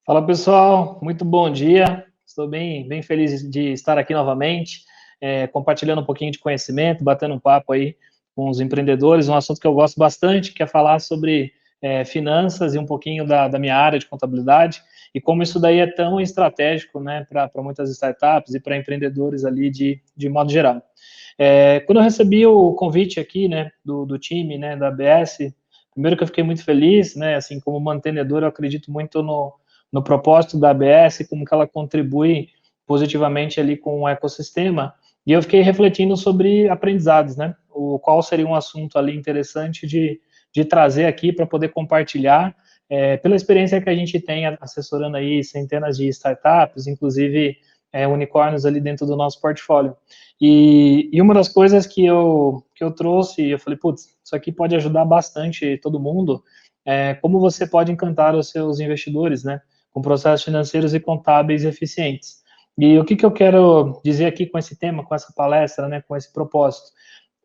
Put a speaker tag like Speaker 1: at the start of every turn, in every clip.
Speaker 1: Fala pessoal, muito bom dia. Estou bem feliz de estar aqui novamente, compartilhando um pouquinho de conhecimento, batendo um papo aí com os empreendedores, um assunto que eu gosto bastante, que é falar sobre finanças e um pouquinho da minha área de contabilidade e como isso daí é tão estratégico, né, para muitas startups e para empreendedores ali de modo geral. Quando eu recebi o convite aqui, né, do time, né, da ABS, primeiro que eu fiquei muito feliz, né, assim, como mantenedor, eu acredito muito no propósito da ABS, como que ela contribui positivamente ali com o ecossistema, e eu fiquei refletindo sobre aprendizados, né? Qual seria um assunto ali interessante de trazer aqui para poder compartilhar, pela experiência que a gente tem assessorando aí centenas de startups, inclusive unicórnios ali dentro do nosso portfólio. E uma das coisas que eu trouxe, eu falei, putz, isso aqui pode ajudar bastante todo mundo, como você pode encantar os seus investidores, né? Com processos financeiros e contábeis eficientes. E o que eu quero dizer aqui com esse tema, com essa palestra, né, com esse propósito,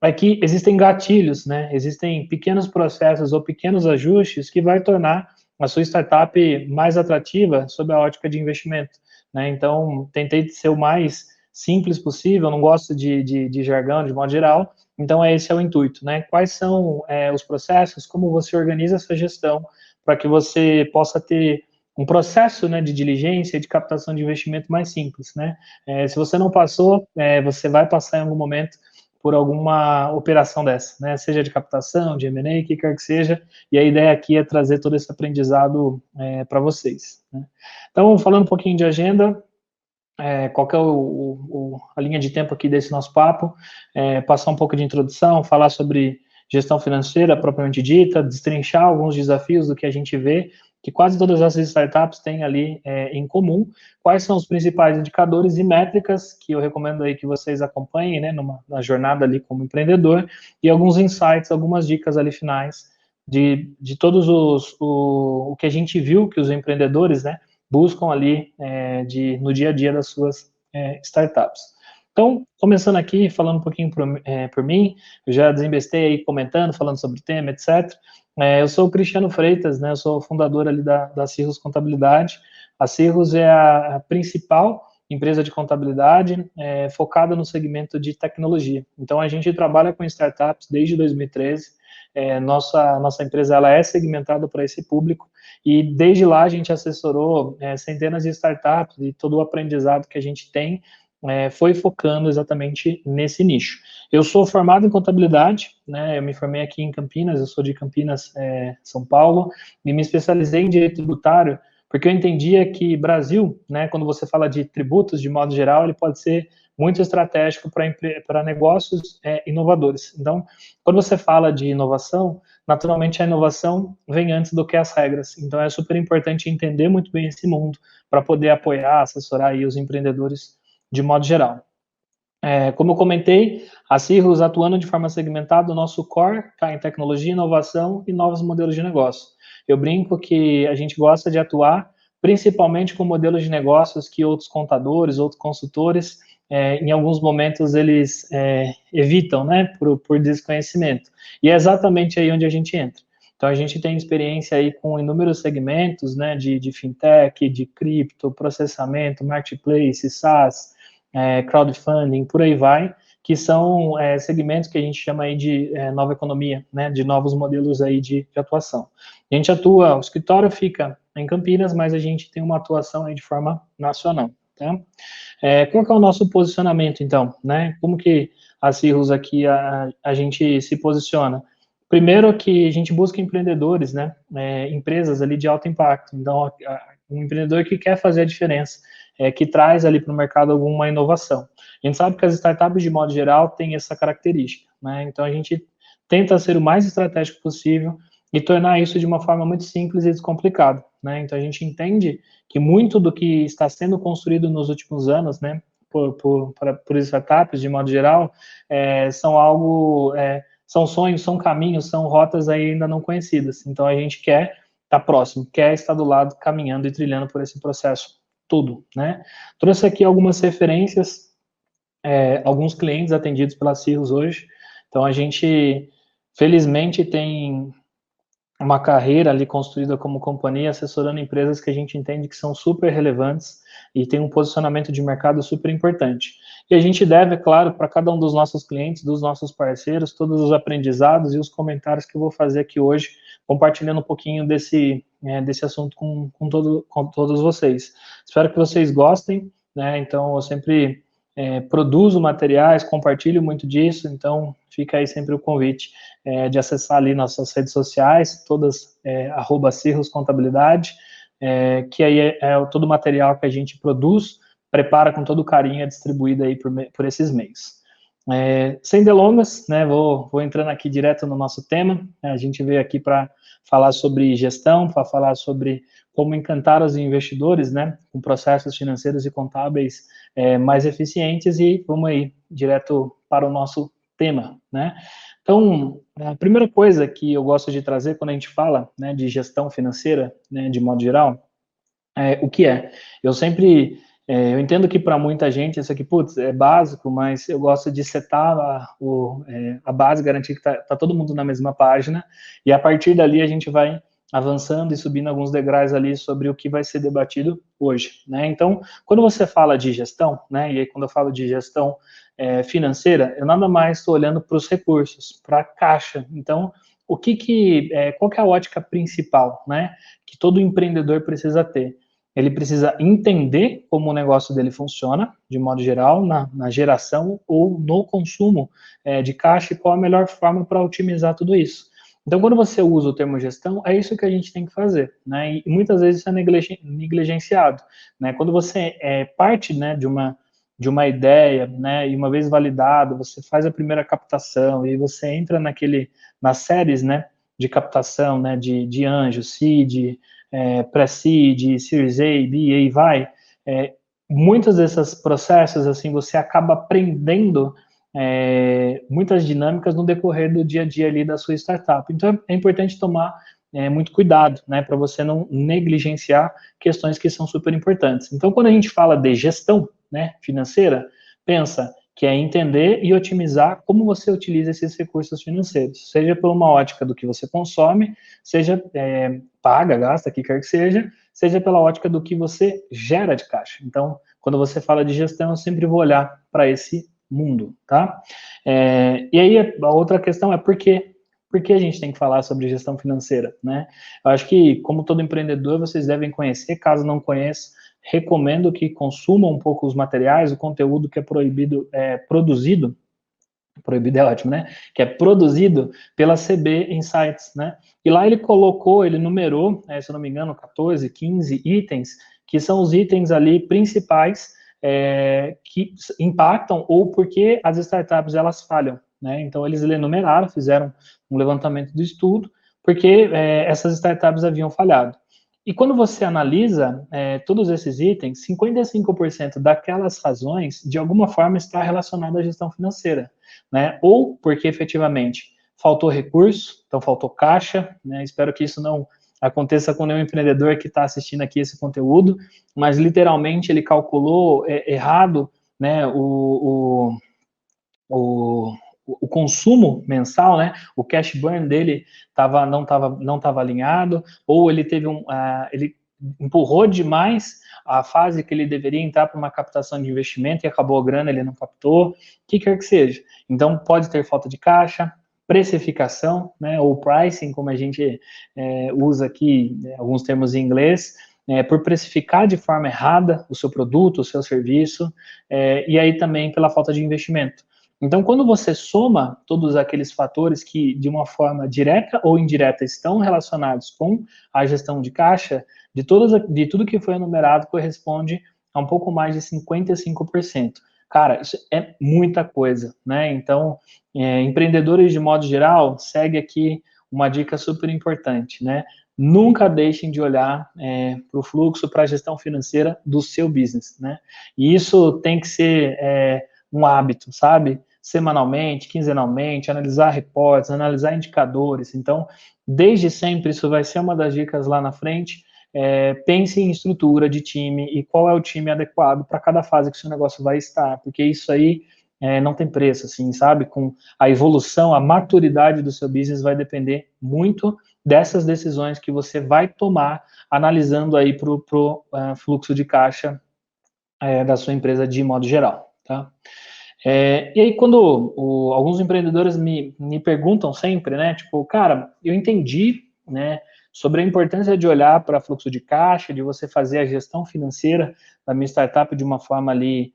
Speaker 1: é que existem gatilhos, né, existem pequenos processos ou pequenos ajustes que vai tornar a sua startup mais atrativa sob a ótica de investimento. Né? Então, tentei ser o mais simples possível, não gosto de jargão de modo geral, então esse é o intuito. Né? Quais são os processos, como você organiza essa gestão para que você possa ter um processo, né, de diligência, de captação de investimento mais simples, né? Se você não passou, você vai passar em algum momento por alguma operação dessa, né? Seja de captação, de M&A, que quer que seja. E a ideia aqui é trazer todo esse aprendizado para vocês. Né? Então, falando um pouquinho de agenda, qual que é a linha de tempo aqui desse nosso papo, passar um pouco de introdução, falar sobre gestão financeira propriamente dita, destrinchar alguns desafios do que a gente vê, que quase todas essas startups têm ali em comum, quais são os principais indicadores e métricas que eu recomendo aí que vocês acompanhem, né, na jornada ali como empreendedor, e alguns insights, algumas dicas ali finais de todos o que a gente viu que os empreendedores, né, buscam ali no dia a dia das suas startups. Então, começando aqui, falando um pouquinho por mim, eu já desembestei aí comentando, falando sobre o tema, etc. Eu sou o Cristiano Freitas, né, eu sou fundador ali da Cirrus Contabilidade. A Cirrus é a principal empresa de contabilidade focada no segmento de tecnologia. Então, a gente trabalha com startups desde 2013. Nossa empresa ela é segmentada para esse público e desde lá a gente assessorou centenas de startups e todo o aprendizado que a gente tem foi focando exatamente nesse nicho. Eu sou formado em contabilidade, né? Eu me formei aqui em Campinas, eu sou de Campinas, São Paulo, e me especializei em direito tributário, porque eu entendia que Brasil, né, quando você fala de tributos de modo geral, ele pode ser muito estratégico para negócios inovadores. Então, quando você fala de inovação, naturalmente a inovação vem antes do que as regras. Então, é super importante entender muito bem esse mundo para poder apoiar, assessorar aí os empreendedores de modo geral. Como eu comentei, a Cirrus atuando de forma segmentada, o nosso core está em tecnologia, inovação e novos modelos de negócio. Eu brinco que a gente gosta de atuar principalmente com modelos de negócios que outros contadores, outros consultores, em alguns momentos eles evitam, né, por desconhecimento. E é exatamente aí onde a gente entra. Então, a gente tem experiência aí com inúmeros segmentos, né, de fintech, de cripto, processamento, marketplace, SaaS, crowdfunding, por aí vai, que são segmentos que a gente chama aí de nova economia, né, de novos modelos aí de atuação. A gente atua, o escritório fica em Campinas, mas a gente tem uma atuação aí de forma nacional. Tá? Qual que é o nosso posicionamento, então? Né? Como que a Cirrus aqui, a gente se posiciona? Primeiro que a gente busca empreendedores, né? Empresas ali de alto impacto. Então, um empreendedor que quer fazer a diferença, que traz ali para o mercado alguma inovação. A gente sabe que as startups, de modo geral, têm essa característica, né? Então, a gente tenta ser o mais estratégico possível e tornar isso de uma forma muito simples e descomplicada, né? Então, a gente entende que muito do que está sendo construído nos últimos anos, né, por startups, de modo geral, são sonhos, são caminhos, são rotas ainda não conhecidas. Então, a gente quer estar próximo, quer estar do lado, caminhando e trilhando por esse processo tudo, né? Trouxe aqui algumas referências, alguns clientes atendidos pela Cirrus hoje. Então, a gente, felizmente, tem uma carreira ali construída como companhia, assessorando empresas que a gente entende que são super relevantes e tem um posicionamento de mercado super importante. E a gente deve, é claro, para cada um dos nossos clientes, dos nossos parceiros, todos os aprendizados e os comentários que eu vou fazer aqui hoje, compartilhando um pouquinho desse assunto com todos vocês. Espero que vocês gostem, né? Então, eu sempre produzo materiais, compartilho muito disso, então fica aí sempre o convite de acessar ali nossas redes sociais, todas @Cirrus Contabilidade, que aí é todo o material que a gente produz, prepara com todo carinho, é distribuído aí por esses meios. Sem delongas, né, vou entrando aqui direto no nosso tema. A gente veio aqui para falar sobre gestão, para falar sobre como encantar os investidores, né, com processos financeiros e contábeis mais eficientes, e vamos aí direto para o nosso tema, né. Então, a primeira coisa que eu gosto de trazer quando a gente fala, né, de gestão financeira, né, de modo geral, o que é? Eu sempre, eu entendo que para muita gente isso aqui, putz, é básico, mas eu gosto de setar a base, garantir que tá todo mundo na mesma página, e a partir dali a gente vai avançando e subindo alguns degraus ali sobre o que vai ser debatido hoje, né? Então, quando você fala de gestão, né, e aí quando eu falo de gestão financeira, eu nada mais estou olhando para os recursos, para a caixa. Então, qual que é a ótica principal, né, que todo empreendedor precisa ter? Ele precisa entender como o negócio dele funciona, de modo geral, na geração ou no consumo de caixa, e qual a melhor forma para otimizar tudo isso. Então, quando você usa o termo gestão, é isso que a gente tem que fazer, né? E muitas vezes isso é negligenciado, né? Quando você parte, né, de uma ideia, né, e uma vez validado, você faz a primeira captação e você entra nas séries, né, de captação, né, de anjo, seed, pré-seed, Series A, B, aí vai. Muitos desses processos, assim, você acaba aprendendo muitas dinâmicas no decorrer do dia a dia ali da sua startup. Então, é importante tomar muito cuidado, né, para você não negligenciar questões que são super importantes. Então, quando a gente fala de gestão, né, financeira, pensa que é entender e otimizar como você utiliza esses recursos financeiros, seja por uma ótica do que você consome, seja paga, gasta, que quer que seja pela ótica do que você gera de caixa. Então, quando você fala de gestão, eu sempre vou olhar para esse mundo, tá? E aí, a outra questão é por que a gente tem que falar sobre gestão financeira, né? Eu acho que, como todo empreendedor, vocês devem conhecer, caso não conheçam, recomendo que consumam um pouco os materiais, o conteúdo que é produzido, proibido é ótimo, né? Que é produzido pela CB Insights, né? E lá ele numerou, se eu não me engano, 14, 15 itens, que são os itens ali principais que impactam ou porque as startups elas falham, né? Então eles enumeraram, fizeram um levantamento do estudo, porque essas startups haviam falhado. E quando você analisa todos esses itens, 55% daquelas razões, de alguma forma, está relacionado à gestão financeira, né? Ou porque efetivamente faltou recurso, então faltou caixa, né? Espero que isso não aconteça com nenhum empreendedor que está assistindo aqui esse conteúdo, mas literalmente ele calculou errado, né, o consumo mensal, né, o cash burn dele não estava alinhado, ou ele empurrou demais a fase que ele deveria entrar para uma captação de investimento e acabou a grana, ele não captou, o que quer que seja. Então, pode ter falta de caixa, precificação, né, ou pricing, como a gente usa aqui, alguns termos em inglês, por precificar de forma errada o seu produto, o seu serviço, e aí também pela falta de investimento. Então, quando você soma todos aqueles fatores que, de uma forma direta ou indireta, estão relacionados com a gestão de caixa, de tudo que foi enumerado, corresponde a um pouco mais de 55%. Cara, isso é muita coisa, né? Então, empreendedores de modo geral, segue aqui uma dica super importante, né? Nunca deixem de olhar para o fluxo, para a gestão financeira do seu business, né? E isso tem que ser um hábito, sabe? Semanalmente, quinzenalmente, analisar reportes, analisar indicadores. Então, desde sempre, isso vai ser uma das dicas lá na frente. Pense em estrutura de time e qual é o time adequado para cada fase que o seu negócio vai estar, porque isso aí não tem preço, assim, sabe? Com a evolução, a maturidade do seu business vai depender muito dessas decisões que você vai tomar, analisando aí para o fluxo de caixa da sua empresa de modo geral, tá? E aí, quando alguns empreendedores me perguntam sempre, né, tipo, cara, eu entendi, né, sobre a importância de olhar para fluxo de caixa, de você fazer a gestão financeira da minha startup de uma forma ali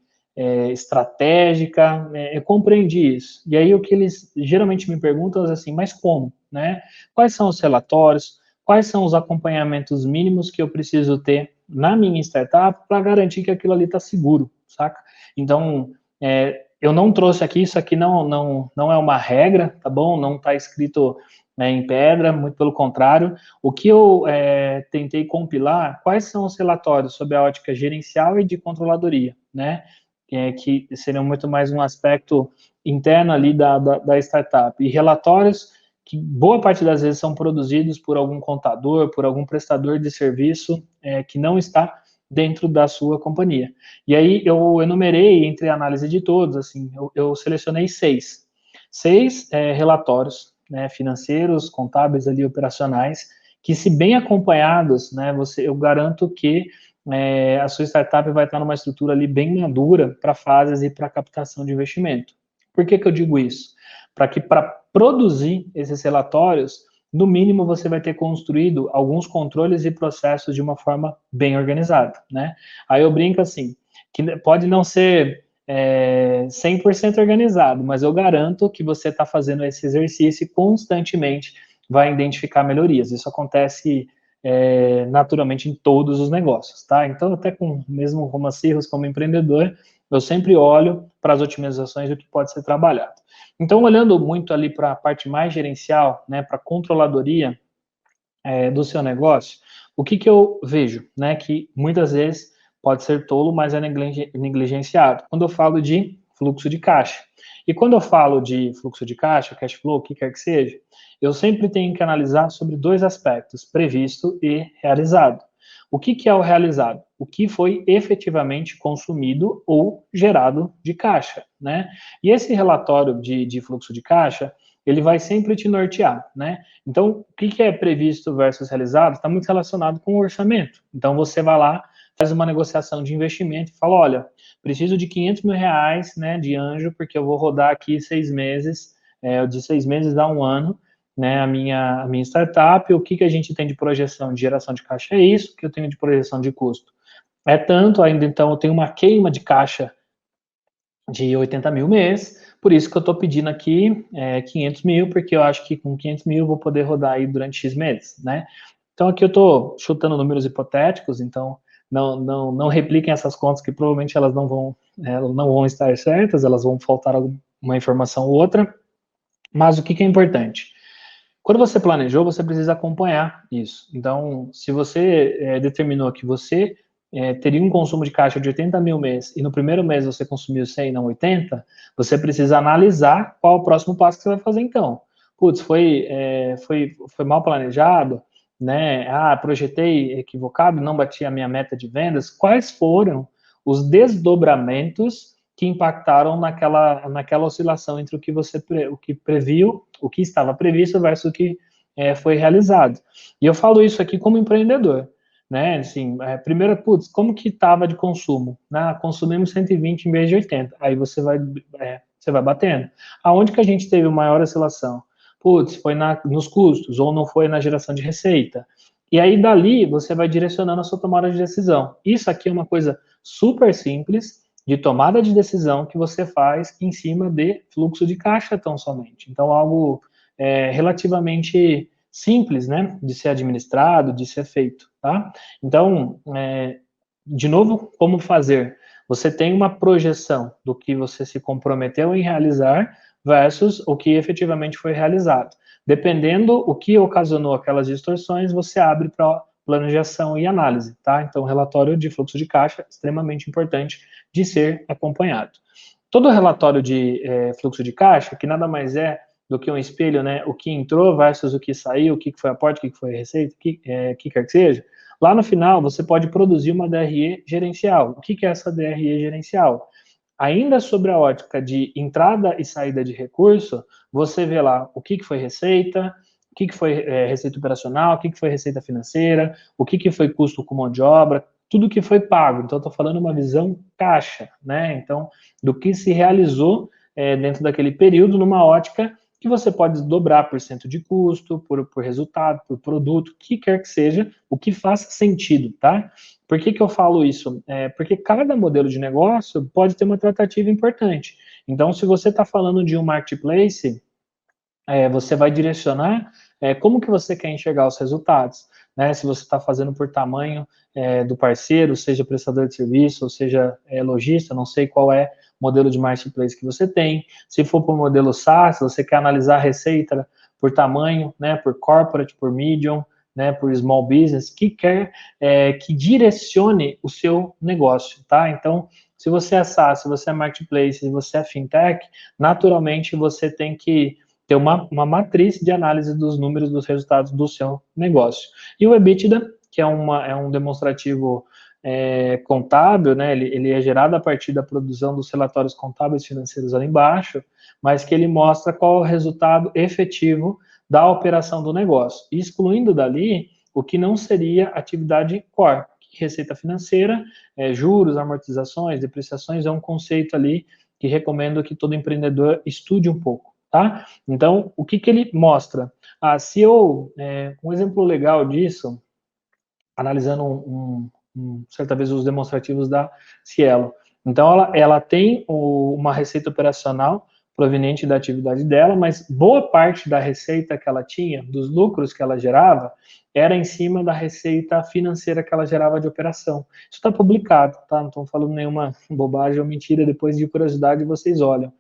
Speaker 1: estratégica, eu compreendi isso. E aí, o que eles geralmente me perguntam é assim, mas como, né? Quais são os relatórios? Quais são os acompanhamentos mínimos que eu preciso ter na minha startup para garantir que aquilo ali está seguro, saca? Então, eu não trouxe aqui, isso aqui não é uma regra, tá bom? Não está escrito em pedra, muito pelo contrário. O que eu tentei compilar, quais são os relatórios sobre a ótica gerencial e de controladoria, né? Que seriam muito mais um aspecto interno ali da startup. E relatórios que boa parte das vezes são produzidos por algum contador, por algum prestador de serviço que não está dentro da sua companhia. E aí eu enumerei entre a análise de todos, assim, eu selecionei seis relatórios, né, financeiros, contábeis ali, operacionais, que se bem acompanhados, né, eu garanto que a sua startup vai estar numa estrutura ali bem madura para fases e para captação de investimento. Por que eu digo isso? Para que para produzir esses relatórios, no mínimo você vai ter construído alguns controles e processos de uma forma bem organizada, né? Aí eu brinco assim, que pode não ser 100% organizado, mas eu garanto que você está fazendo esse exercício e constantemente vai identificar melhorias. Isso acontece naturalmente em todos os negócios, tá? Então, até com mesmo como Cirrus, como empreendedor, eu sempre olho para as otimizações do que pode ser trabalhado. Então, olhando muito ali para a parte mais gerencial, né, para a controladoria do seu negócio, o que eu vejo, né, que muitas vezes pode ser tolo, mas é negligenciado. Quando eu falo de fluxo de caixa. E quando eu falo de fluxo de caixa, cash flow, o que quer que seja, eu sempre tenho que analisar sobre dois aspectos, previsto e realizado. O que é o realizado? O que foi efetivamente consumido ou gerado de caixa, né? E esse relatório de fluxo de caixa, ele vai sempre te nortear, né? Então, o que é previsto versus realizado está muito relacionado com o orçamento. Então, você vai lá, faz uma negociação de investimento e fala, olha, preciso de 500 mil reais, né, de anjo, porque eu vou rodar aqui 6 meses, de 6 meses a um ano, né, a minha startup, o que a gente tem de projeção de geração de caixa é isso, o que eu tenho de projeção de custo é tanto, ainda então eu tenho uma queima de caixa de 80 mil mês, por isso que eu estou pedindo aqui 500 mil, porque eu acho que com 500 mil eu vou poder rodar aí durante X meses, né? Então aqui eu estou chutando números hipotéticos, então não repliquem essas contas que provavelmente elas não vão estar certas, elas vão faltar alguma informação ou outra, mas o que é importante? Quando você planejou, você precisa acompanhar isso. Então, se você determinou que você teria um consumo de caixa de 80 mil mês e no primeiro mês você consumiu 100 e não 80, você precisa analisar qual o próximo passo que você vai fazer então. Putz, foi mal planejado, né? Projetei equivocado, não bati a minha meta de vendas. Quais foram os desdobramentos que impactaram naquela oscilação entre o que previu, o que estava previsto versus o que foi realizado. E eu falo isso aqui como empreendedor, né? Assim, primeiro, putz, como que estava de consumo? Consumimos 120 em vez de 80. Aí você vai batendo. Aonde que a gente teve maior oscilação? Putz, foi nos custos ou não foi na geração de receita. E aí dali você vai direcionando a sua tomada de decisão. Isso aqui é uma coisa super simples de tomada de decisão que você faz em cima de fluxo de caixa tão somente. Então, algo relativamente simples, né, de ser administrado, de ser feito, tá? Então, de novo, como fazer? Você tem uma projeção do que você se comprometeu em realizar versus o que efetivamente foi realizado. Dependendo o que ocasionou aquelas distorções, você abre para planejação e análise, tá? Então, relatório de fluxo de caixa é extremamente importante de ser acompanhado. Todo relatório de fluxo de caixa, que nada mais é do que um espelho, né? O que entrou versus o que saiu, o que foi aporte, o que foi receita, o que quer que seja. Lá no final, você pode produzir uma DRE gerencial. O que é essa DRE gerencial? Ainda sobre a ótica de entrada e saída de recurso, você vê lá o que foi receita, que foi receita operacional, o que foi receita financeira, o que foi custo com mão de obra, tudo que foi pago. Então, eu estou falando uma visão caixa, né? Então, do que se realizou dentro daquele período, numa ótica que você pode dobrar por cento de custo, por resultado, por produto, o que quer que seja, o que faça sentido, tá? Por que eu falo isso? Porque cada modelo de negócio pode ter uma tratativa importante. Então, se você está falando de um marketplace, você vai direcionar como que você quer enxergar os resultados, né? Se você está fazendo por tamanho do parceiro, seja prestador de serviço, ou seja lojista, não sei qual é o modelo de marketplace que você tem. Se for para o modelo SaaS, você quer analisar a receita por tamanho, né? Por corporate, por medium, né? Por small business, que quer que direcione o seu negócio, tá? Então, se você é SaaS, se você é marketplace, se você é fintech, naturalmente você tem que ter uma matriz de análise dos números, dos resultados do seu negócio. E o EBITDA, que é um demonstrativo contábil, né? Ele é gerado a partir da produção dos relatórios contábeis financeiros ali embaixo, mas que ele mostra qual é o resultado efetivo da operação do negócio, excluindo dali o que não seria atividade core, receita financeira, juros, amortizações, depreciações, é um conceito ali que recomendo que todo empreendedor estude um pouco. Tá? Então, o que ele mostra? Se eu, um exemplo legal disso, analisando certa vez os demonstrativos da Cielo. Então, ela tem uma receita operacional proveniente da atividade dela, mas boa parte da receita que ela tinha, dos lucros que ela gerava, era em cima da receita financeira que ela gerava de operação. Isso está publicado, tá? Não estou falando nenhuma bobagem ou mentira, depois de curiosidade vocês olham.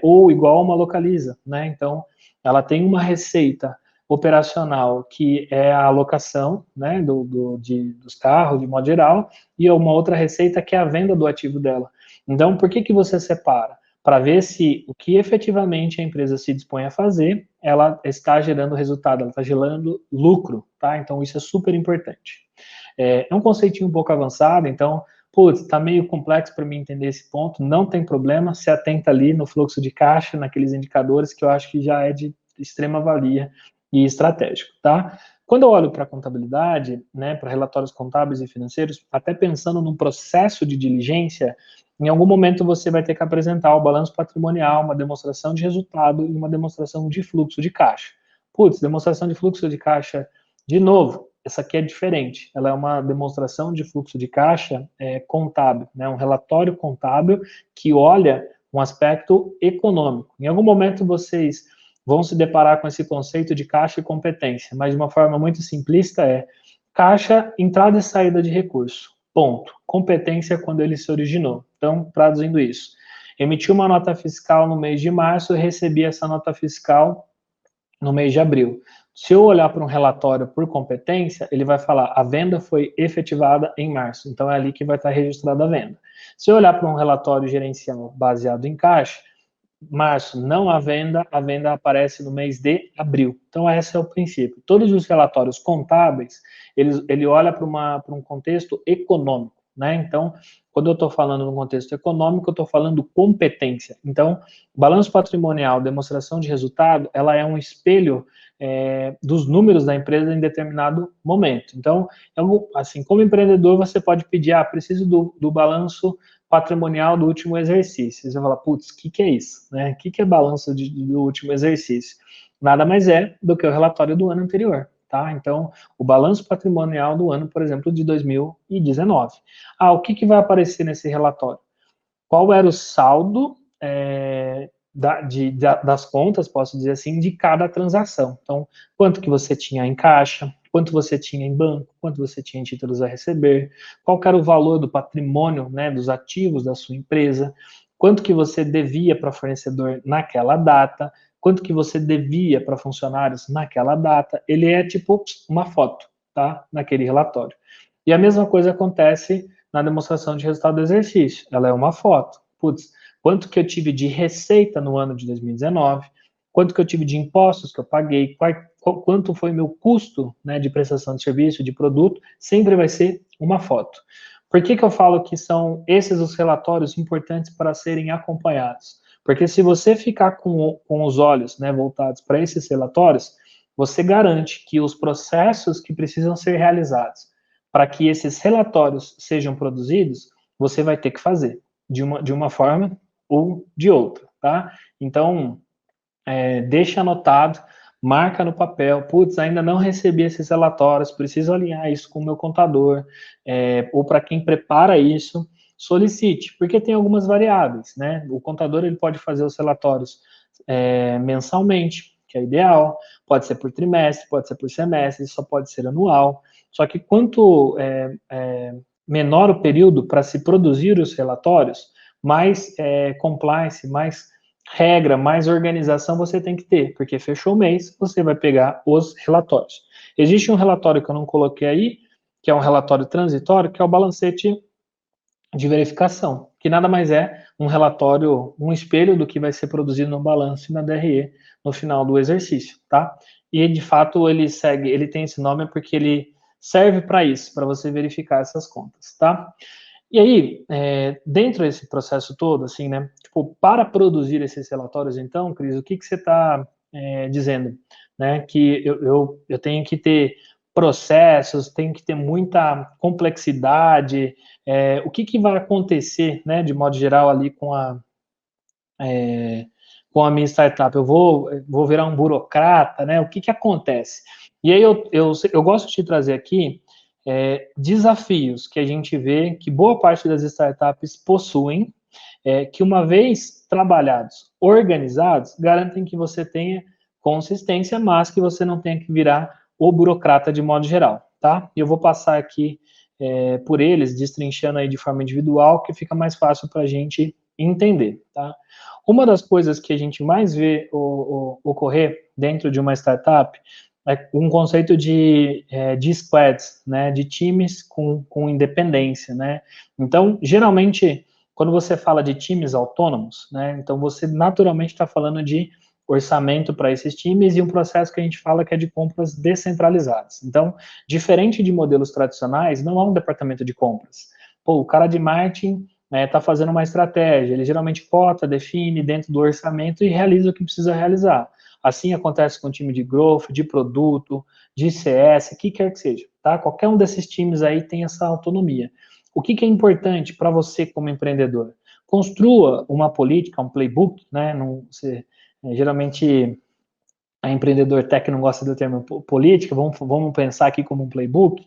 Speaker 1: Ou igual uma Localiza, né? Então, ela tem uma receita operacional, que é a alocação, né, dos carros, de modo geral, e uma outra receita que é a venda do ativo dela. Então, por que você separa? Para ver se o que efetivamente a empresa se dispõe a fazer, ela está gerando resultado, ela está gerando lucro, tá? Então, isso é super importante. É um conceitinho um pouco avançado, então, putz, está meio complexo para mim entender esse ponto, não tem problema, se atenta ali no fluxo de caixa, naqueles indicadores que eu acho que já é de extrema valia e estratégico, tá? Quando eu olho para a contabilidade, né, para relatórios contábeis e financeiros, até pensando num processo de diligência, em algum momento você vai ter que apresentar o balanço patrimonial, uma demonstração de resultado e uma demonstração de fluxo de caixa. Putz, demonstração de fluxo de caixa, de novo, essa aqui é diferente. Ela é uma demonstração de fluxo de caixa contábil, né, um relatório contábil que olha um aspecto econômico. Em algum momento vocês vão se deparar com esse conceito de caixa e competência, mas de uma forma muito simplista caixa, entrada e saída de recurso, ponto. Competência é quando ele se originou. Então, traduzindo isso, emiti uma nota fiscal no mês de março e recebi essa nota fiscal no mês de abril. Se eu olhar para um relatório por competência, ele vai falar a venda foi efetivada em março, então é ali que vai estar registrada a venda. Se eu olhar para um relatório gerencial baseado em caixa, março não há venda, a venda aparece no mês de abril. Então, esse é o princípio. Todos os relatórios contábeis, ele olha para um contexto econômico, né? Então, quando eu estou falando no contexto econômico, eu estou falando assim. Então, balanço patrimonial, demonstração de resultado, ela é um espelho dos números da empresa em determinado momento. Então, assim, como empreendedor, você pode pedir, preciso do balanço patrimonial do último exercício. Você vai falar, putz, o que é isso? Né? O que é balanço do último exercício? Nada mais é do que o relatório do ano anterior. Tá? Então, o balanço patrimonial do ano, por exemplo, de 2019. O que vai aparecer nesse relatório? Qual era o saldo das contas, posso dizer assim, de cada transação. Então, quanto que você tinha em caixa, quanto você tinha em banco, quanto você tinha em títulos a receber, qual era o valor do patrimônio, né, dos ativos da sua empresa, quanto que você devia para fornecedor naquela data, quanto que você devia para funcionários naquela data. Ele é tipo uma foto, tá, naquele relatório. E a mesma coisa acontece na demonstração de resultado do exercício. Ela é uma foto. Putz, quanto que eu tive de receita no ano de 2019, quanto que eu tive de impostos que eu paguei, quanto foi meu custo, né, de prestação de serviço, de produto, sempre vai ser uma foto. Por que eu falo que são esses os relatórios importantes para serem acompanhados? Porque se você ficar com os olhos, né, voltados para esses relatórios, você garante que os processos que precisam ser realizados para que esses relatórios sejam produzidos, você vai ter que fazer de uma forma ou de outra, tá? Então, deixa anotado, marca no papel, putz, ainda não recebi esses relatórios, preciso alinhar isso com o meu contador, ou para quem prepara isso, solicite, porque tem algumas variáveis, né? O contador ele pode fazer os relatórios mensalmente, que é ideal, pode ser por trimestre, pode ser por semestre, só pode ser anual. Só que quanto menor o período para se produzir os relatórios, mais compliance, mais regra, mais organização você tem que ter, porque fechou o mês, você vai pegar os relatórios. Existe um relatório que eu não coloquei aí, que é um relatório transitório, que é o balancete de verificação, que nada mais é um relatório, um espelho do que vai ser produzido no balanço e na DRE no final do exercício, tá? E de fato ele tem esse nome porque ele serve para isso, para você verificar essas contas, tá? E aí, dentro desse processo todo, assim, né, tipo, para produzir esses relatórios, então, Cris, o que você está dizendo? Né, que eu tenho que ter processos, tenho que ter muita complexidade, o que vai acontecer, né, de modo geral, ali com a minha startup? Eu vou virar um burocrata, né, o que acontece? E aí eu gosto de trazer aqui desafios que a gente vê que boa parte das startups possuem, que uma vez trabalhados, organizados, garantem que você tenha consistência, mas que você não tenha que virar o burocrata de modo geral, tá? E eu vou passar aqui por eles, destrinchando aí de forma individual, que fica mais fácil para a gente entender, tá? Uma das coisas que a gente mais vê ocorrer dentro de uma startup é um conceito de squads, né, de times com independência, né? Então, geralmente, quando você fala de times autônomos, né, então você naturalmente está falando de orçamento para esses times e um processo que a gente fala que é de compras descentralizadas. Então, diferente de modelos tradicionais, não há um departamento de compras. Pô, o cara de marketing está fazendo uma estratégia, ele geralmente cota, define dentro do orçamento e realiza o que precisa realizar. Assim acontece com o time de growth, de produto, de CS, o que quer que seja, tá? Qualquer um desses times aí tem essa autonomia. O que é importante para você como empreendedor? Construa uma política, um playbook, né? Geralmente a empreendedor tech não gosta do termo política, vamos pensar aqui como um playbook,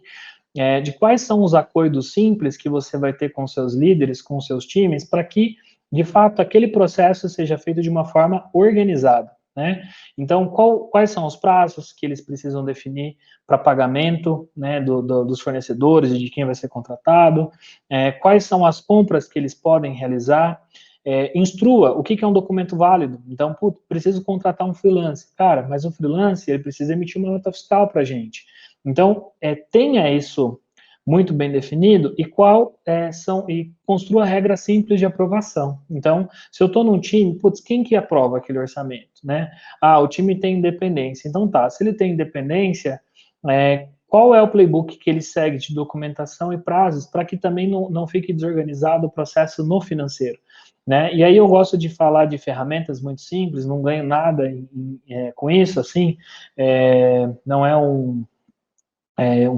Speaker 1: de quais são os acordos simples que você vai ter com seus líderes, com seus times, para que, de fato, aquele processo seja feito de uma forma organizada, né? Então, quais são os prazos que eles precisam definir para pagamento, né, dos fornecedores e de quem vai ser contratado, quais são as compras que eles podem realizar, instrua o que é um documento válido. Então, preciso contratar um freelance. Cara, mas o freelance, ele precisa emitir uma nota fiscal para a gente. Então, tenha isso muito bem definido e e construa regras simples de aprovação. Então, se eu estou num time, quem que aprova aquele orçamento, né? Ah, o time tem independência. Então tá, se ele tem independência, qual é o playbook que ele segue de documentação e prazos para que também não fique desorganizado o processo no financeiro, né? E aí eu gosto de falar de ferramentas muito simples, não ganho nada com isso, assim, não é um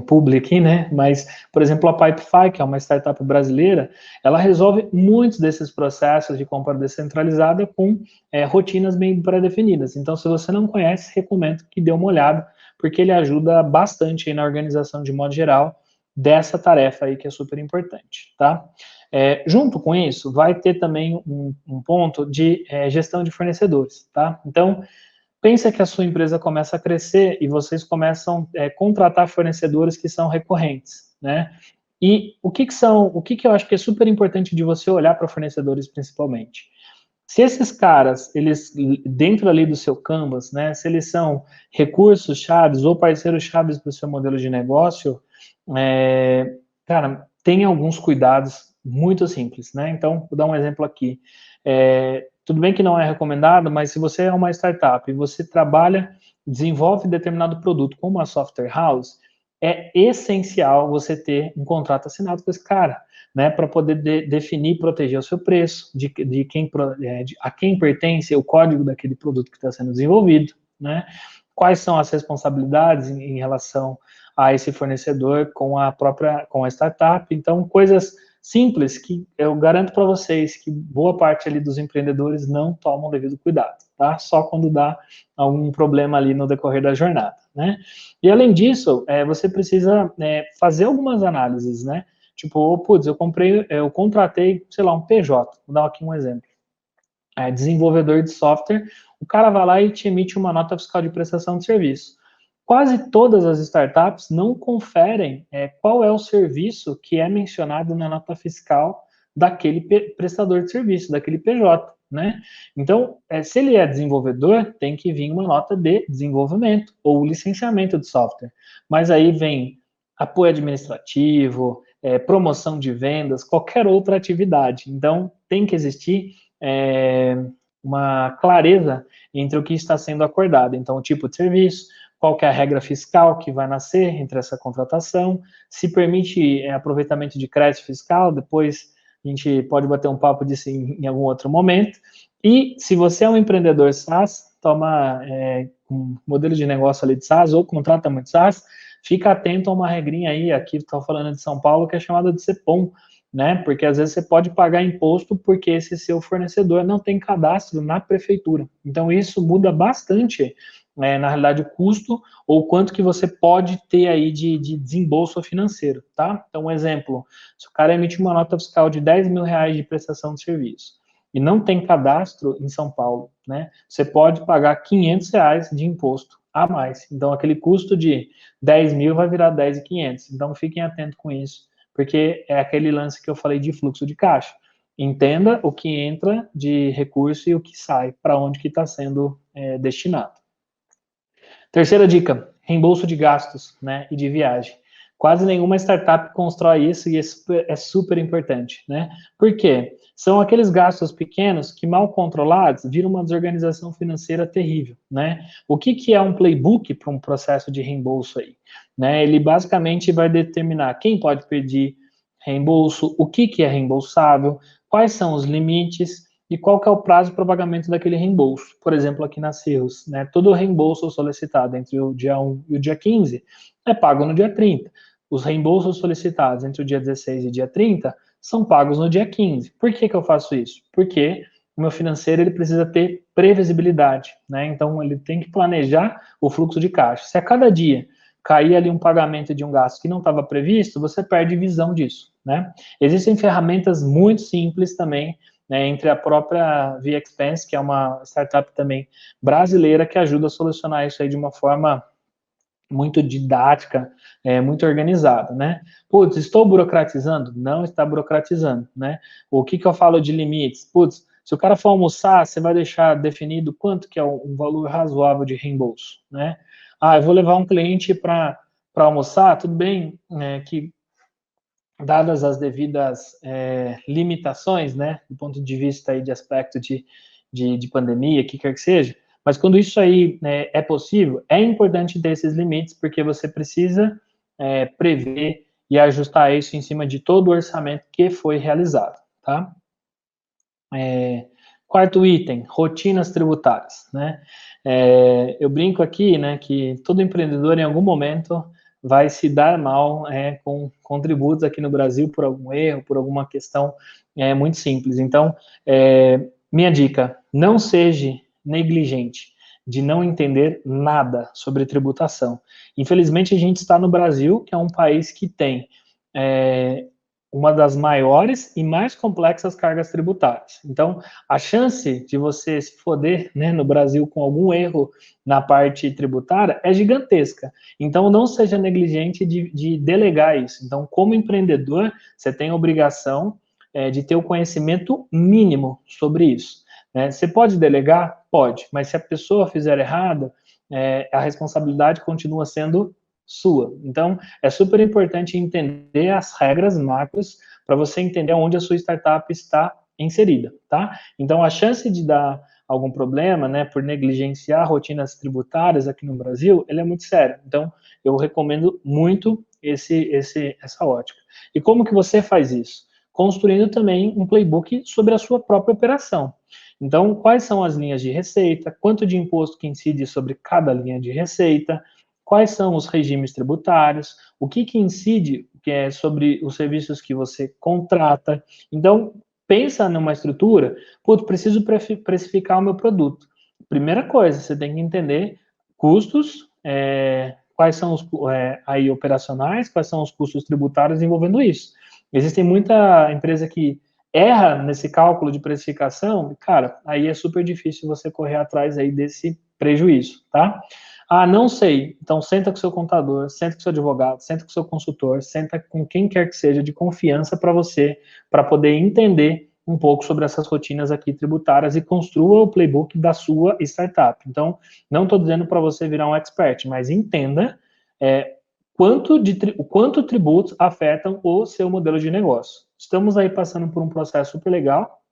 Speaker 1: publi aqui, né? Mas, por exemplo, a Pipefy, que é uma startup brasileira, ela resolve muitos desses processos de compra descentralizada com rotinas bem pré-definidas. Então, se você não conhece, recomendo que dê uma olhada, porque ele ajuda bastante aí na organização de modo geral dessa tarefa aí que é super importante, tá? Junto com isso, vai ter também um ponto de gestão de fornecedores, tá? Então, pensa que a sua empresa começa a crescer e vocês começam a contratar fornecedores que são recorrentes, né? E o que eu acho que é super importante de você olhar para fornecedores principalmente? Se esses caras, eles, dentro ali do seu canvas, né, se eles são recursos chaves ou parceiros chaves para o seu modelo de negócio, cara, tem alguns cuidados muito simples, né? Então, vou dar um exemplo aqui. Tudo bem que não é recomendado, mas se você é uma startup e você desenvolve determinado produto como uma software house, é essencial você ter um contrato assinado com esse cara, né, para poder definir e proteger o seu preço, a quem pertence o código daquele produto que está sendo desenvolvido, né? quais são as responsabilidades em relação a esse fornecedor com a startup. Então, coisas simples que eu garanto para vocês que boa parte ali dos empreendedores não tomam devido cuidado, tá? Só quando dá algum problema ali no decorrer da jornada, né? E além disso, você precisa fazer algumas análises, né? Tipo, putz, eu contratei, sei lá, um PJ, vou dar aqui um exemplo. Desenvolvedor de software, o cara vai lá e te emite uma nota fiscal de prestação de serviço. Quase todas as startups não conferem qual é o serviço que é mencionado na nota fiscal daquele prestador de serviço, daquele PJ, né? Então, se ele é desenvolvedor, tem que vir uma nota de desenvolvimento ou licenciamento de software. Mas aí vem apoio administrativo, promoção de vendas, qualquer outra atividade. Então, tem que existir uma clareza entre o que está sendo acordado. Então, o tipo de serviço, qual que é a regra fiscal que vai nascer entre essa contratação, se permite aproveitamento de crédito fiscal, depois a gente pode bater um papo disso em algum outro momento. E se você é um empreendedor SaaS, toma um modelo de negócio ali de SaaS ou contrata muito SaaS, fica atento a uma regrinha aí, aqui estou falando de São Paulo, que é chamada de CEPOM, né? Porque às vezes você pode pagar imposto porque esse seu fornecedor não tem cadastro na prefeitura. Então isso muda bastante, na realidade, o custo ou quanto que você pode ter aí de desembolso financeiro, tá? Então, um exemplo, se o cara emite uma nota fiscal de 10 mil reais de prestação de serviço e não tem cadastro em São Paulo, né? Você pode pagar 500 reais de imposto a mais. Então, aquele custo de 10 mil vai virar 10.500. Então, fiquem atentos com isso, porque é aquele lance que eu falei de fluxo de caixa. Entenda o que entra de recurso e o que sai, para onde que está sendo destinado. Terceira dica, reembolso de gastos, né, e de viagem. Quase nenhuma startup constrói isso e é super importante, né? Por quê? São aqueles gastos pequenos que, mal controlados, viram uma desorganização financeira terrível, né? O que é um playbook para um processo de reembolso aí? Né? Ele basicamente vai determinar quem pode pedir reembolso, o que é reembolsável, quais são os limites, e qual que é o prazo para o pagamento daquele reembolso. Por exemplo, aqui na Cirrus, né, todo o reembolso solicitado entre o dia 1 e o dia 15 é pago no dia 30. Os reembolsos solicitados entre o dia 16 e o dia 30 são pagos no dia 15. Por que eu faço isso? Porque o meu financeiro ele precisa ter previsibilidade, né? Então ele tem que planejar o fluxo de caixa. Se a cada dia cair ali um pagamento de um gasto que não estava previsto, você perde visão disso, né? Existem ferramentas muito simples também, né, entre a própria VExpense, que é uma startup também brasileira, que ajuda a solucionar isso aí de uma forma muito didática, muito organizada, né? Putz, estou burocratizando? Não está burocratizando, né? O que eu falo de limites? Putz, se o cara for almoçar, você vai deixar definido quanto que é um valor razoável de reembolso, né? Eu vou levar um cliente para almoçar, tudo bem, que dadas as devidas limitações, né, do ponto de vista aí de aspecto de pandemia, que quer que seja, mas quando isso aí é possível, é importante ter esses limites, porque você precisa prever e ajustar isso em cima de todo o orçamento que foi realizado, tá? Quarto item, rotinas tributárias, né? Eu brinco aqui, né, que todo empreendedor em algum momento vai se dar mal com tributos aqui no Brasil por algum erro, por alguma questão muito simples. Então, minha dica, não seja negligente de não entender nada sobre tributação. Infelizmente, a gente está no Brasil, que é um país que tem uma das maiores e mais complexas cargas tributárias. Então, a chance de você se foder, né, no Brasil com algum erro na parte tributária é gigantesca. Então, não seja negligente de delegar isso. Então, como empreendedor, você tem a obrigação de ter o conhecimento mínimo sobre isso. Né? Você pode delegar? Pode, mas se a pessoa fizer errado, a responsabilidade continua sendo sua. Então, é super importante entender as regras macros para você entender onde a sua startup está inserida, tá? Então, a chance de dar algum problema, né, por negligenciar rotinas tributárias aqui no Brasil, ele é muito sério. Então, eu recomendo muito essa ótica. E como que você faz isso? Construindo também um playbook sobre a sua própria operação. Então, quais são as linhas de receita, quanto de imposto que incide sobre cada linha de receita, quais são os regimes tributários, o que incide sobre os serviços que você contrata. Então, pensa numa estrutura, putz, preciso precificar o meu produto. Primeira coisa, você tem que entender custos, quais são os aí operacionais, quais são os custos tributários envolvendo isso. Existem muita empresa que erra nesse cálculo de precificação, cara, aí é super difícil você correr atrás aí desse prejuízo, tá? Ah, não sei. Então senta com seu contador, senta com seu advogado, senta com seu consultor, senta com quem quer que seja de confiança para você, para poder entender um pouco sobre essas rotinas aqui tributárias e construa o playbook da sua startup. Então, não estou dizendo para você virar um expert, mas entenda quanto tributos afetam o seu modelo de negócio. Estamos aí passando por um processo super legal,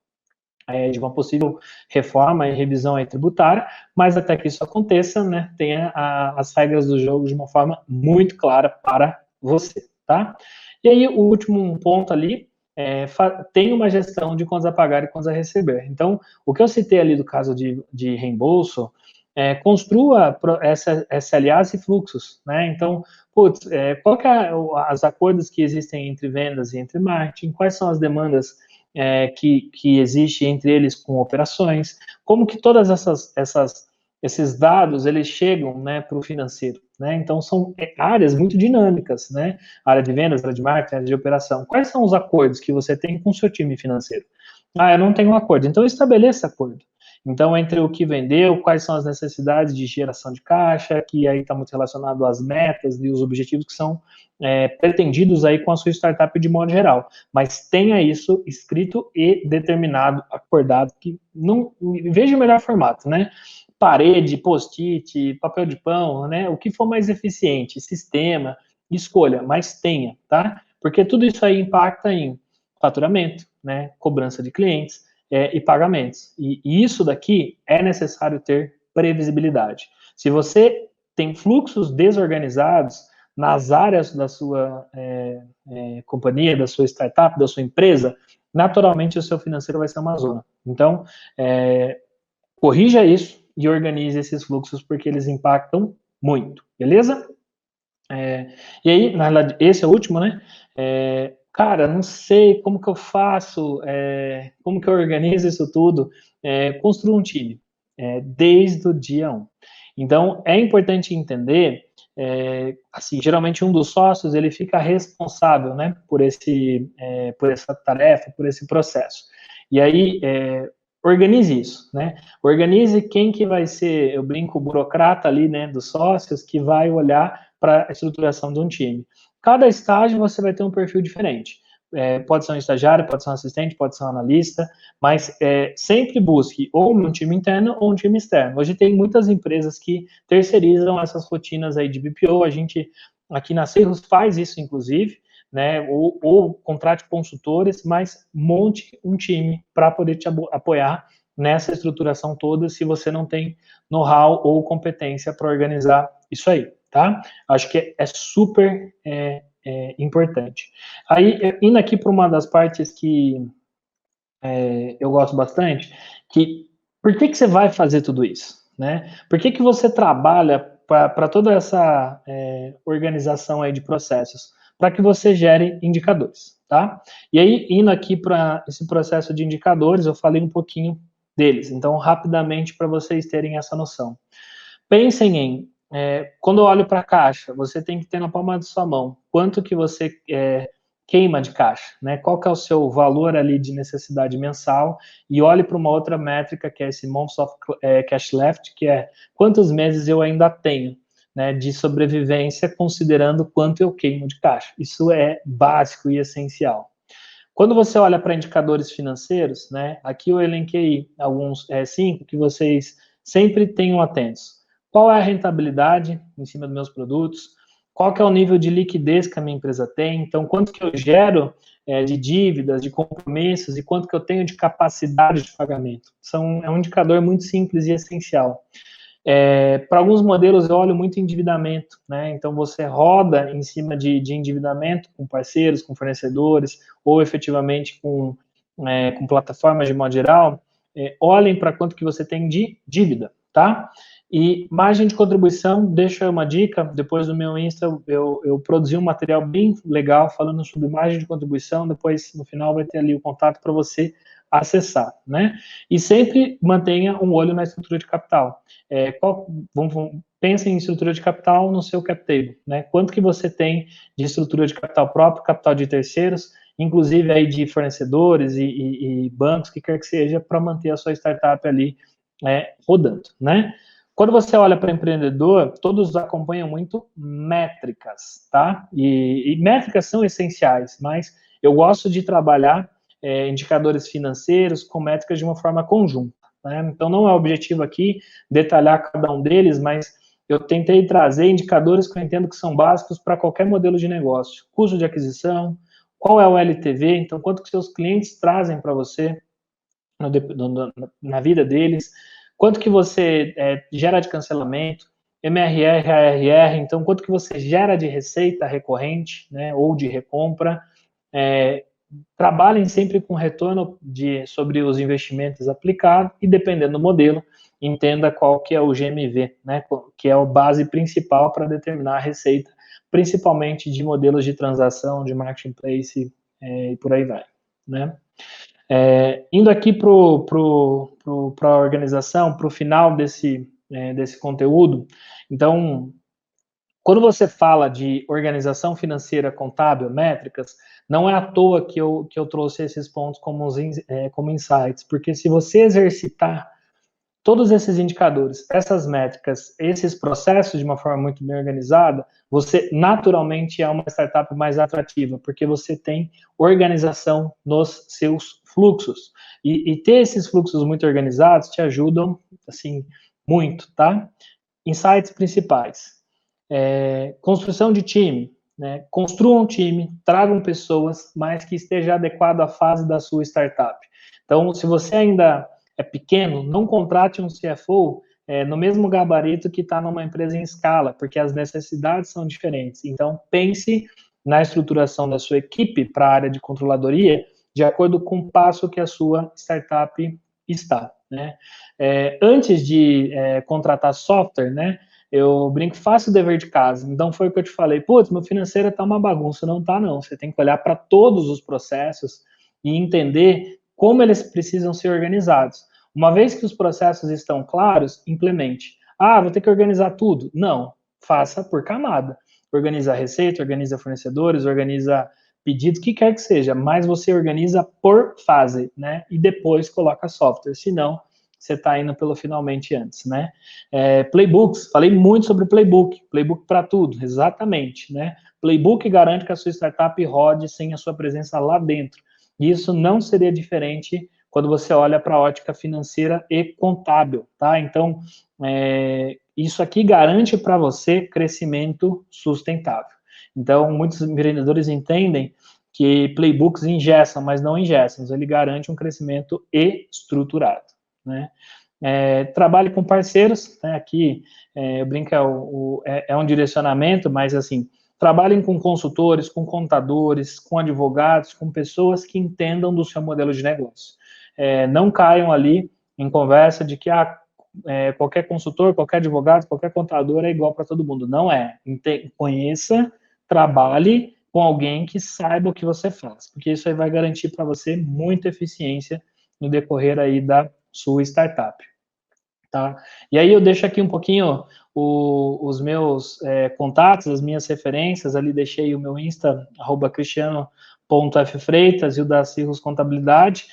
Speaker 1: de uma possível reforma e revisão aí tributária, mas até que isso aconteça, né, tenha as regras do jogo de uma forma muito clara para você, tá? E aí, o último ponto ali, tem uma gestão de contas a pagar e contas a receber. Então, o que eu citei ali do caso de reembolso, construa SLAs e fluxos, né? Então, putz, qual que é as acordos que existem entre vendas e entre marketing, quais são as demandas que existe entre eles com operações, como que todas esses dados eles chegam, né, para o financeiro, né? Então são áreas muito dinâmicas, né? Área de vendas, área de marketing, área de operação. Quais são os acordos que você tem com o seu time financeiro? Ah, eu não tenho um acordo. Então estabeleça acordo. Então, entre o que vendeu, quais são as necessidades de geração de caixa, que aí está muito relacionado às metas e os objetivos que são pretendidos aí com a sua startup de modo geral. Mas tenha isso escrito e determinado, acordado, que não veja o melhor formato, né? Parede, post-it, papel de pão, né? O que for mais eficiente, sistema, escolha, mas tenha, tá? Porque tudo isso aí impacta em faturamento, né? Cobrança de clientes, e pagamentos. E isso daqui é necessário ter previsibilidade. Se você tem fluxos desorganizados nas áreas da sua companhia, da sua startup, da sua empresa, naturalmente o seu financeiro vai ser uma zona. Então, corrija isso e organize esses fluxos, porque eles impactam muito, beleza? E aí, na verdade, esse é o último, né? Cara, não sei como que eu faço, como que eu organizo isso tudo. Construa um time, desde o dia 1. Então, é importante entender, assim, geralmente um dos sócios, ele fica responsável, né, por essa tarefa, por esse processo. E aí, organize isso, né? Organize quem que vai ser, eu brinco, o burocrata ali, né, dos sócios, que vai olhar para a estruturação de um time. Cada estágio você vai ter um perfil diferente. Pode ser um estagiário, pode ser um assistente, pode ser um analista, mas sempre busque ou um time interno ou um time externo. Hoje tem muitas empresas que terceirizam essas rotinas aí de BPO, a gente aqui na Cerros faz isso, inclusive, né, ou contrate consultores, mas monte um time para poder te apoiar nessa estruturação toda, se você não tem know-how ou competência para organizar isso aí, tá? Acho que é super importante. Aí, indo aqui para uma das partes que eu gosto bastante, por que você vai fazer tudo isso, né? Por que você trabalha para toda essa organização aí de processos? Para que você gere indicadores, tá? E aí, indo aqui para esse processo de indicadores, eu falei um pouquinho deles, então, rapidamente, para vocês terem essa noção. Pensem em, quando eu olho para a caixa, você tem que ter na palma da sua mão quanto que você queima de caixa, né? Qual que é o seu valor ali de necessidade mensal, e olhe para uma outra métrica, que é esse Months of Cash Left, que é quantos meses eu ainda tenho, né, de sobrevivência, considerando quanto eu queimo de caixa. Isso é básico e essencial. Quando você olha para indicadores financeiros, né, aqui eu elenquei alguns 5 que vocês sempre tenham atentos. Qual é a rentabilidade em cima dos meus produtos? Qual que é o nível de liquidez que a minha empresa tem? Então, quanto que eu gero de dívidas, de compromissos e quanto que eu tenho de capacidade de pagamento? É um indicador muito simples e essencial. Para alguns modelos eu olho muito endividamento, né? Então você roda em cima de endividamento com parceiros, com fornecedores, ou efetivamente com plataformas de modo geral. olhem para quanto que você tem de dívida, tá? E margem de contribuição, deixa uma dica, depois do meu Insta eu produzi um material bem legal falando sobre margem de contribuição, depois no final vai ter ali o contato para você acessar, né? E sempre mantenha um olho na estrutura de capital. Pense em estrutura de capital no seu cap table, né? Quanto que você tem de estrutura de capital próprio, capital de terceiros, inclusive aí de fornecedores e bancos, que quer que seja, para manter a sua startup ali rodando, né? Quando você olha para empreendedor, todos acompanham muito métricas, tá? E métricas são essenciais, mas eu gosto de trabalhar indicadores financeiros com métricas de uma forma conjunta, né? Então, não é o objetivo aqui detalhar cada um deles, mas eu tentei trazer indicadores que eu entendo que são básicos para qualquer modelo de negócio. Custo de aquisição, qual é o LTV, então quanto que seus clientes trazem para você na vida deles, quanto que você gera de cancelamento, MRR, ARR, então quanto que você gera de receita recorrente, né, ou de recompra, trabalhem sempre com retorno sobre os investimentos aplicados e, dependendo do modelo, entenda qual que é o GMV, né, que é a base principal para determinar a receita, principalmente de modelos de transação, de marketplace e por aí vai, né. Indo aqui para a organização, para o final desse conteúdo, então, quando você fala de organização financeira contábil, métricas, não é à toa que eu trouxe esses pontos como insights, porque se você exercitar todos esses indicadores, essas métricas, esses processos de uma forma muito bem organizada, você naturalmente é uma startup mais atrativa, porque você tem organização nos seus fluxos. E ter esses fluxos muito organizados te ajudam, assim, muito, tá? Insights principais. Construção de time, né? Construam um time, tragam pessoas, mas que esteja adequado à fase da sua startup. Então, se você ainda é pequeno, não contrate um CFO no mesmo gabarito que está numa empresa em escala, porque as necessidades são diferentes. Então, pense na estruturação da sua equipe para a área de controladoria de acordo com o passo que a sua startup está, né? Antes de contratar software, né, eu brinco, faço o dever de casa. Então, foi o que eu te falei, putz, meu financeiro está uma bagunça. Não está, não. Você tem que olhar para todos os processos e entender como eles precisam ser organizados. Uma vez que os processos estão claros, implemente. Ah, vou ter que organizar tudo? Não, faça por camada. Organiza a receita, organiza fornecedores, organiza pedidos, o que quer que seja, mas você organiza por fase, né? E depois coloca software, senão você está indo pelo finalmente antes, né? Playbooks, falei muito sobre playbook para tudo, exatamente, né? Playbook garante que a sua startup rode sem a sua presença lá dentro. E isso não seria diferente quando você olha para a ótica financeira e contábil, tá? Então, isso aqui garante para você crescimento sustentável. Então, muitos empreendedores entendem que playbooks engessam, mas não engessam. Ele garante um crescimento estruturado, né? Trabalhe com parceiros, né? Aqui eu brinco, é um direcionamento, mas assim, trabalhem com consultores, com contadores, com advogados, com pessoas que entendam do seu modelo de negócio. Não caiam ali em conversa de que qualquer consultor, qualquer advogado, qualquer contador é igual para todo mundo. Não é. Conheça, trabalhe com alguém que saiba o que você faz, porque isso aí vai garantir para você muita eficiência no decorrer aí da sua startup. Tá? E aí eu deixo aqui um pouquinho os meus contatos, as minhas referências, ali deixei o meu Insta, @cristiano.ffreitas e o da Cirrus Contabilidade,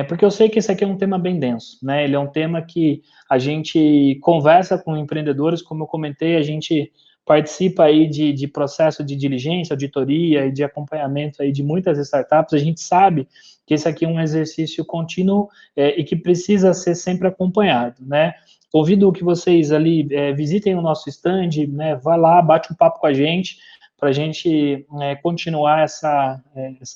Speaker 1: porque eu sei que esse aqui é um tema bem denso, né? Ele é um tema que a gente conversa com empreendedores, como eu comentei, a gente participa aí de processo de diligência, auditoria e de acompanhamento aí de muitas startups, a gente sabe que esse aqui é um exercício contínuo e que precisa ser sempre acompanhado, né? Convido que vocês ali visitem o nosso stand, né? Vá lá, bate um papo com a gente, para a gente continuar essa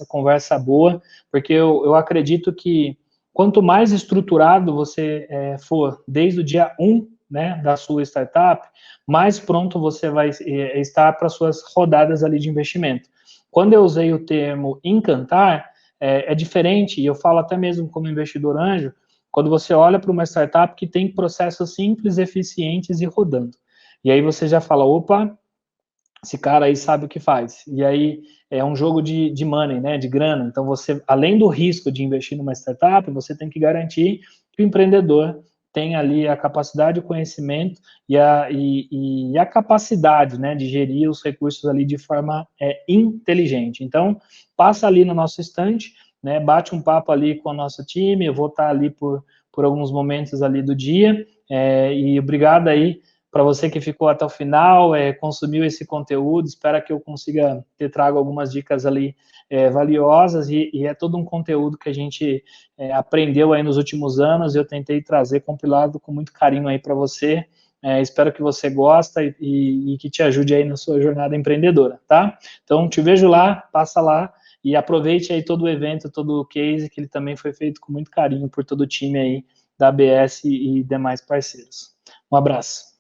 Speaker 1: conversa boa, porque eu acredito que quanto mais estruturado você for desde o dia 1, né, da sua startup, mais pronto você vai estar para suas rodadas ali de investimento. Quando eu usei o termo encantar, é diferente, e eu falo até mesmo como investidor anjo, quando você olha para uma startup que tem processos simples, eficientes e rodando. E aí você já fala, opa, esse cara aí sabe o que faz. E aí é um jogo de money, né, de grana. Então você, além do risco de investir numa startup, você tem que garantir que o empreendedor tem ali a capacidade, o conhecimento e a capacidade, né, de gerir os recursos ali de forma inteligente. Então, passa ali no nosso estande, né, bate um papo ali com o nosso time, eu vou estar ali por alguns momentos ali do dia, e obrigado aí para você que ficou até o final, consumiu esse conteúdo, espero que eu consiga ter trago algumas dicas ali valiosas, e é todo um conteúdo que a gente aprendeu aí nos últimos anos, eu tentei trazer compilado com muito carinho aí para você, espero que você goste e que te ajude aí na sua jornada empreendedora, tá? Então, te vejo lá, passa lá, e aproveite aí todo o evento, todo o case, que ele também foi feito com muito carinho por todo o time aí da ABS e demais parceiros. Um abraço.